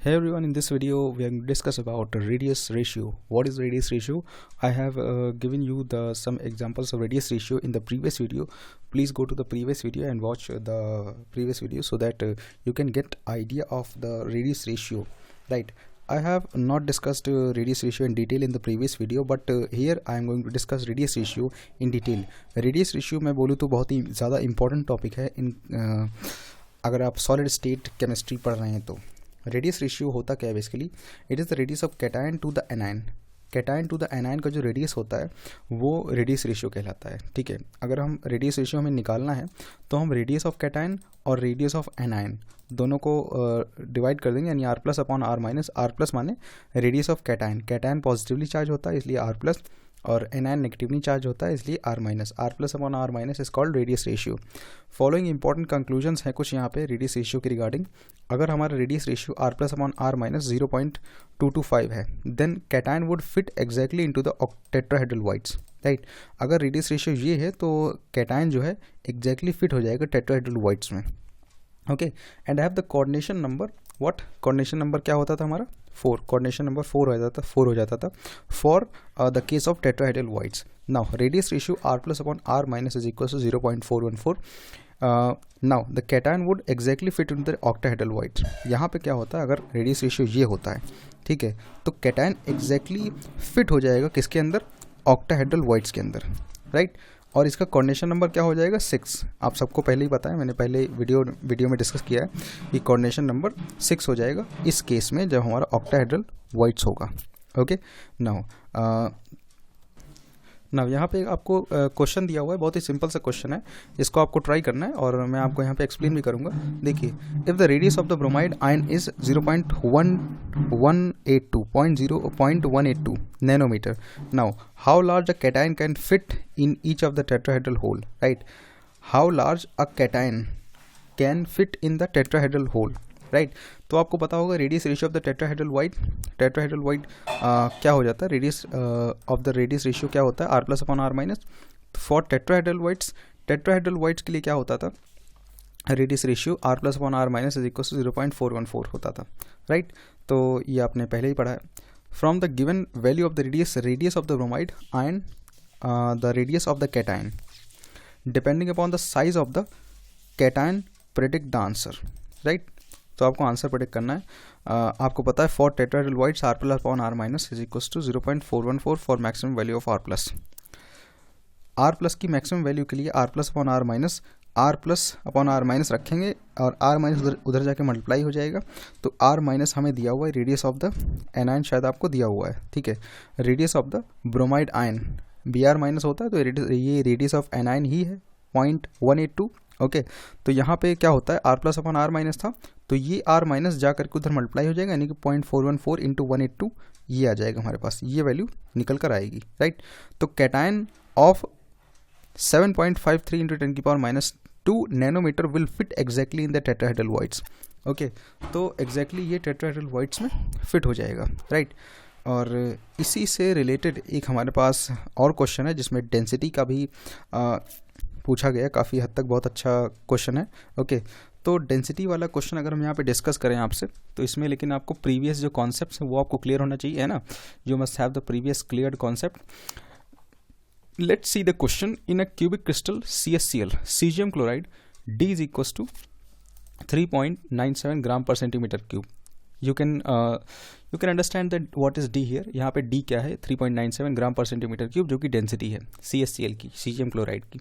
Hey everyone, in this video we are going to discuss about radius ratio. What is radius ratio? I have given you some examples of radius ratio in the previous video. Please go to the previous video and watch the previous video so that you can get idea of the radius ratio, right? I have not discussed radius ratio in detail in the previous video, but here I am going to discuss radius ratio in detail. Radius ratio मैं बोलूँ तो बहुत ही ज़्यादा important topic है अगर आप solid state chemistry पढ़ रहे हैं तो रेडियस रेशियो होता क्या है basically? It is the radius of cation to the anion. Cation to the anion का जो रेडियस होता है वो रेडियस रेशियो कहलाता है. ठीक है, अगर हम रेडियस रेशियो हमें निकालना है तो हम रेडियस ऑफ कैटायन और रेडियस ऑफ एनायन दोनों को डिवाइड कर देंगे, यानी R plus upon R minus. R plus माने radius of cation. Cation positively charge होता है इसलिए आर प्लस, और एनायन नेगेटिवली चार्ज होता है इसलिए R minus. R plus upon R minus is called radius ratio. Following important conclusions हैं कुछ यहाँ पे रेडियस रेशियो के रिगार्डिंग. अगर हमारा radius ratio R plus upon R minus 0.225 है, then cation would fit exactly into the tetrahedral voids, right. अगर radius ratio ये है तो कैटायन जो है एग्जैक्टली फिट हो जाएगा टेट्राहेड्रल वाइट्स में. Okay, and have the coordination number. What coordination number क्या होता था हमारा? 4. कोऑर्डिनेशन नंबर 4 हो जाता था for the case of tetrahedral voids. Now radius ratio R plus upon R minus is equal to 0.414. Now the cation would exactly fit in the octahedral voids. यहाँ पे क्या होता है, अगर रेडियस रेशियो ये होता है, ठीक है, तो कैटायन एग्जैक्टली फिट हो जाएगा किसके अंदर? ऑक्टाहेड्रल वाइट्स के अंदर, राइट. और इसका कोऑर्डिनेशन नंबर क्या हो जाएगा? 6. आप सबको पहले ही पता है, मैंने पहले वीडियो में डिस्कस किया है कि कोऑर्डिनेशन नंबर 6 हो जाएगा इस केस में जब हमारा ऑक्टाहेड्रल वाइट्स होगा. ओके, नाउ यहाँ पे आपको क्वेश्चन दिया हुआ है, बहुत ही सिंपल सा क्वेश्चन है, इसको आपको ट्राई करना है और मैं आपको यहाँ पे एक्सप्लेन भी करूँगा. देखिए, if the radius of the bromide ion is 0.182 nanometre. Now how large a cation can fit in each of the tetrahedral hole, right. How large a cation can fit in the tetrahedral hole, right. तो आपको पता होगा radius ratio of the tetrahedral void क्या हो जाता है? Radius of the radius ratio क्या होता है? R plus upon R minus. For tetrahedral voids के लिए क्या होता था? Radius ratio R plus upon R minus is equal to 0.414 होता था, राइट. तो ये आपने पहले ही पढ़ा है. From the given value of the radius of the bromide ion, the radius of the cation depending upon the size of the cation predict the answer, right. तो आपको आंसर प्रेडिक्ट करना है. आपको पता है for tetrahedral voids R plus upon R minus is equal to 0.414 for maximum value of R plus. R plus की maximum value के लिए R plus upon R minus रखेंगे और आर माइनस उधर जाके मल्टीप्लाई हो जाएगा. तो आर माइनस हमें दिया हुआ है रेडियस ऑफ द एनायन, शायद आपको दिया हुआ है, ठीक है. Radius of the bromide ion be R minus होता है, तो ये रेडियस ऑफ एनायन ही है 0.182. ओके, तो यहाँ पे क्या होता है? R plus upon R minus था, तो ये आर माइनस जा करके उधर मल्टीप्लाई हो जाएगा, यानी कि 0.414 इंटू 182 ये आ जाएगा हमारे पास, ये वैल्यू निकल कर आएगी, राइट. तो cation of 7.53 into 10⁻² nanometre will fit exactly in the tetrahedral voids. Okay, तो एग्जैक्टली ये टेट्राहेड्रल वाइट्स में फिट हो जाएगा, राइट. और इसी से रिलेटेड एक हमारे पास और क्वेश्चन है जिसमें डेंसिटी का भी पूछा गया, काफ़ी हद तक बहुत अच्छा क्वेश्चन है. ओके, तो डेंसिटी वाला क्वेश्चन अगर हम यहाँ पे डिस्कस करें आपसे, तो इसमें लेकिन आपको प्रीवियस जो कॉन्सेप्ट्स हैं वो आपको क्लियर होना चाहिए, है ना. You must have the previous cleared concept. Let's see the question. In a cubic crystal CaCl caesium chloride D is equals to 3.97 gram per centimetre cube. You can understand that what is D here. यहाँ पे D क्या है? 3.97 gram per centimetre cube, जो कि density है CaCl की, caesium chloride की.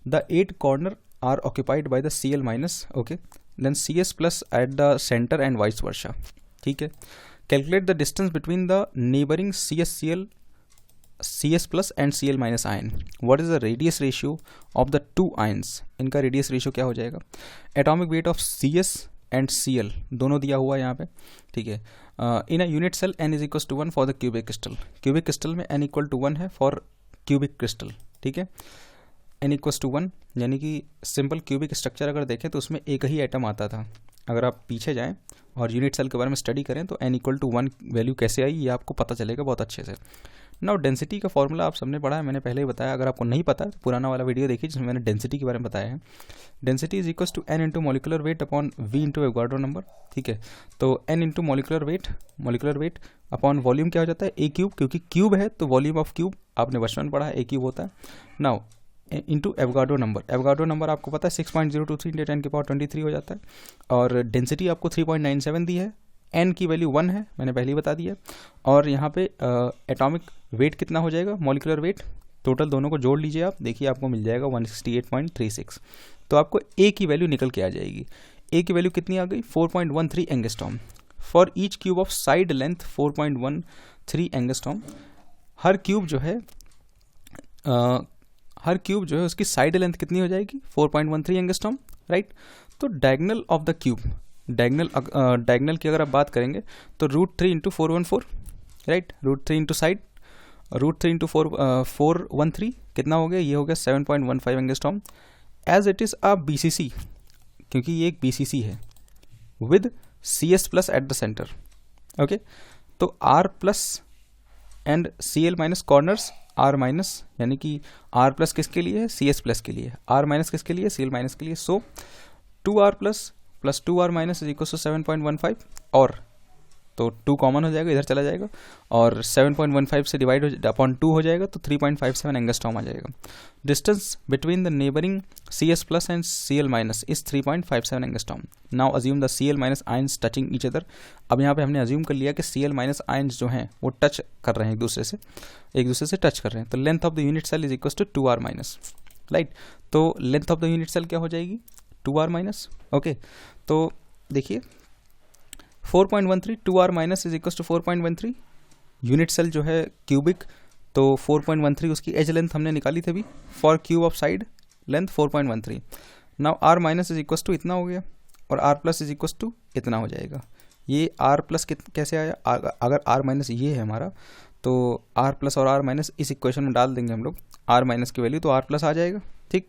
The 8 corners are occupied by the Cl minus, okay, then Cs plus at the center and vice versa. ठीक है. Calculate the distance between the neighboring Cs plus and Cl minus ion. What is the radius ratio of the two ions? इनका radius ratio क्या हो जाएगा? Atomic weight of Cs and Cl दोनों दिया हुआ है यहाँ पे, ठीक है. In a unit cell n is equals to 1 for the cubic crystal. Cubic crystal में n equal to 1 है for cubic crystal, ठीक है. n इक्वल्स टू 1, यानी कि सिंपल क्यूबिक स्ट्रक्चर अगर देखें तो उसमें एक ही एटम आता था, अगर आप पीछे जाएं और यूनिट सेल के बारे में स्टडी करें तो n = 1 वैल्यू कैसे आई ये आपको पता चलेगा बहुत अच्छे से। नाउ डेंसिटी का फॉर्मूला आप सबने पढ़ा है, मैंने पहले ही बताया। अगर आपको नहीं पता तो पुराना वाला वीडियो देखिए जिसमें मैंने डेंसिटी के बारे में बताया है। Density is equal to n into molecular weight upon v into Avogadro number. ठीक है, तो n into molecular weight upon volume क्या हो जाता है a क्यूब, क्योंकि क्यूब है तो वॉल्यूम ऑफ क्यूब आपने बचपन पढ़ा है a क्यूब होता है। नाउ इंटू एवोगाड्रो नंबर आपको पता है 6.023 इंटू 10⁻23 हो जाता है। और डेंसिटी आपको 3.97 दी है, n की वैल्यू 1 है, मैंने पहले ही बता दिया। और यहाँ पे एटॉमिक वेट कितना हो जाएगा, मॉलिक्यूलर वेट, टोटल दोनों को जोड़ लीजिए आप, देखिए आपको मिल जाएगा 168.36। तो आपको a की वैल्यू निकल के आ जाएगी। a की वैल्यू कितनी आ गई, 4.13 angstrom for each cube of side length 4.13 angstrom. हर क्यूब जो है उसकी साइड लेंथ कितनी हो जाएगी, 4.13 एंगस्ट्रॉम, राइट। तो diagonal of the cube, diagonal की अगर आप बात करेंगे तो √3 into 414, right, √3 into side, √3 into 413 कितना हो गया, ये हो गया 7.15 angstrom. As it is a BCC, क्योंकि ये एक BCC है with CS plus at the centre, okay. तो R plus and Cl minus corners, R minus, यानी कि R प्लस किसके लिए है, CS प्लस के लिए, R माइनस किसके लिए, Cl माइनस के लिए। So 2R plus 2R minus is equal to 7.15, और तो 2 कॉमन हो जाएगा, इधर चला जाएगा, और 7.15 से डिवाइड अपॉन 2 हो जाएगा तो 3.57 एंगस्ट्रॉम आ जाएगा। Distance between the neighbouring CS plus and Cl minus is 3.57 angstrom. Now assume the Cl minus ions touching each other. अब यहाँ पे हमने अज्यूम कर लिया कि Cl माइनस आयंस जो हैं वो टच कर रहे हैं एक दूसरे से टच कर रहे हैं। तो length of the unit cell is equal to 2R minus, right. तो length of the unit cell क्या हो जाएगी, 2R माइनस, ओके। तो देखिए 4.13 2R minus is equal to 4.13, unit cell जो है क्यूबिक, तो 4.13 उसकी एज लेंथ हमने निकाली थी अभी, for cube of side length 4.13। Now R minus is equal to इतना हो गया, और R plus is equal to इतना हो जाएगा। ये R प्लस कैसे आया, अगर R माइनस ये है हमारा, तो R प्लस और R माइनस इस इक्वेशन में डाल देंगे हम लोग R माइनस की वैल्यू, तो R प्लस आ जाएगा, ठीक।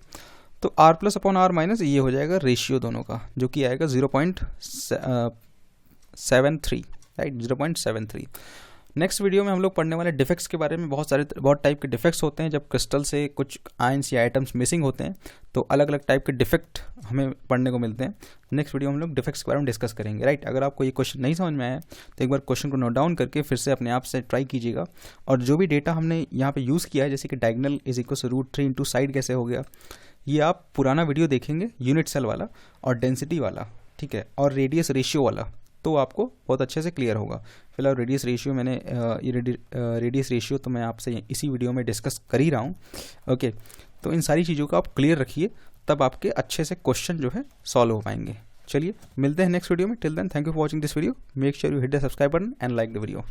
तो R plus upon R minus ये हो जाएगा रेशियो दोनों का, जो कि आएगा 0.73, राइट, 0.73। नेक्स्ट वीडियो में हम लोग पढ़ने वाले डिफेक्ट्स के बारे में। बहुत टाइप के डिफेक्ट्स होते हैं, जब क्रिस्टल से कुछ आयंस या आइटम्स मिसिंग होते हैं तो अलग अलग टाइप के डिफेक्ट हमें पढ़ने को मिलते हैं। नेक्स्ट वीडियो में हम लोग डिफेक्ट्स के बारे में डिस्कस करेंगे, राइट। अगर आपको ये क्वेश्चन नहीं समझ में आया तो एक बार क्वेश्चन को नोट डाउन करके फिर से अपने आप से ट्राई कीजिएगा, और जो भी डेटा हमने यहाँ पे यूज़ किया है, जैसे कि diagonal is equal to √3 into side कैसे हो गया, ये आप पुराना वीडियो देखेंगे यूनिट सेल वाला और डेंसिटी वाला, ठीक है, और रेडियस रेशियो वाला, तो आपको बहुत अच्छे से क्लियर होगा। फिलहाल रेडियस रेशियो मैंने रेडियस रेशियो तो मैं आपसे इसी वीडियो में डिस्कस कर ही रहा हूँ, ओके। तो इन सारी चीज़ों को आप क्लियर रखिए, तब आपके अच्छे से क्वेश्चन जो है सॉल्व हो पाएंगे। चलिए मिलते हैं नेक्स्ट वीडियो में। Till then thank you for watching this video. Make sure you hit the subscribe button and like the video.